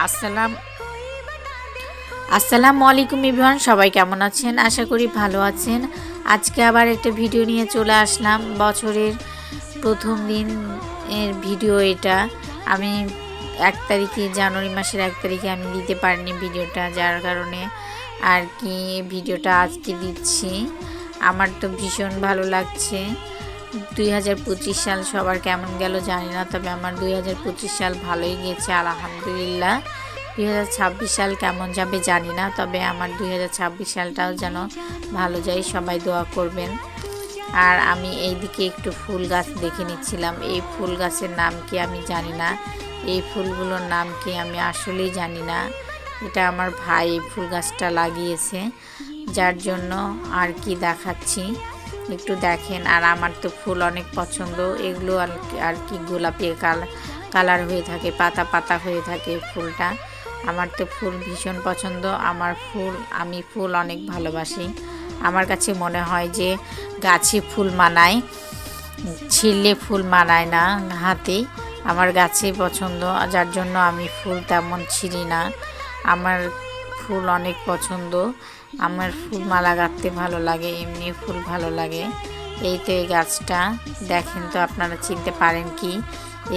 আসসালামু আলাইকুম এভরিওয়ান, সবাই কেমন আছেন? আশা করি ভালো আছেন। আজকে আবার একটা ভিডিও নিয়ে চলে আসলাম। বছরের প্রথম দিন এর ভিডিও এটা। আমি জানুয়ারি মাসের 1 তারিখে আমি দিতে পারিনি ভিডিওটা, যার কারণে আর কি ভিডিওটা আজকে দিচ্ছি। আমার তো ভীষণ ভালো লাগছে। 2025 সাল সবার কেমন গেল জানি না, তবে আমার 2025 সাল ভালোই গেছে আলহামদুলিল্লাহ। 2026 সাল কেমন যাবে জানি না, তবে আমার 2026 সালটাও যেন ভালো যায়, সবাই দোয়া করবেন। আর আমি এইদিকে একটু ফুল গাছ দেখে নিচ্ছিলাম। এই ফুল গাছের নাম কি আমি জানি না, এই ফুলগুলোর নাম কি আমি আসলেই জানি না। এটা আমার ভাই এই ফুল গাছটা লাগিয়েছে, যার জন্য আর কি দেখাচ্ছি, একটু দেখেন। আর আমার তো ফুল অনেক পছন্দ, এগুলো আর কি গোলাপি কালার হয়ে থাকে, পাতা পাতা হয়ে থাকে ফুলটা। আমার তো ফুল ভীষণ পছন্দ। আমি ফুল অনেক ভালোবাসি। আমার কাছে মনে হয় যে গাছে ফুল মানায়, ছিঁড়লে ফুল মানায় না হাতে। আমার গাছে পছন্দ, যার জন্য আমি ফুল তেমন ছিঁড়ি না। আমার ফুল অনেক পছন্দ। আমার ফুল মালা গাঁথতে ভালো লাগে, এমনি ফুল ভালো লাগে। এই তো এই গাছটা দেখেন তো, আপনারা চিনতে পারেন কি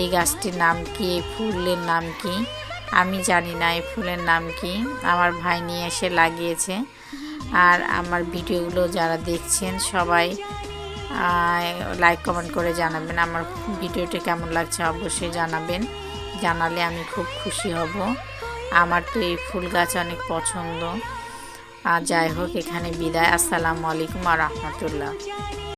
এই গাছটির নাম কি, এই ফুলের নাম কি? আমি জানি না এই ফুলের নাম কি। আমার ভাই নিয়ে এসে লাগিয়েছে। আর আমার ভিডিওগুলো যারা দেখছেন সবাই লাইক কমেন্ট করে জানাবেন আমার ভিডিওটা কেমন লাগছে, অবশ্যই জানাবেন। জানালে আমি খুব খুশি হব। আমার তো এই ফুল গাছ অনেক পছন্দ। আর যাই হোক, এখানে বিদায়। আসসালামু আলাইকুম ওয়া রাহমাতুল্লাহ।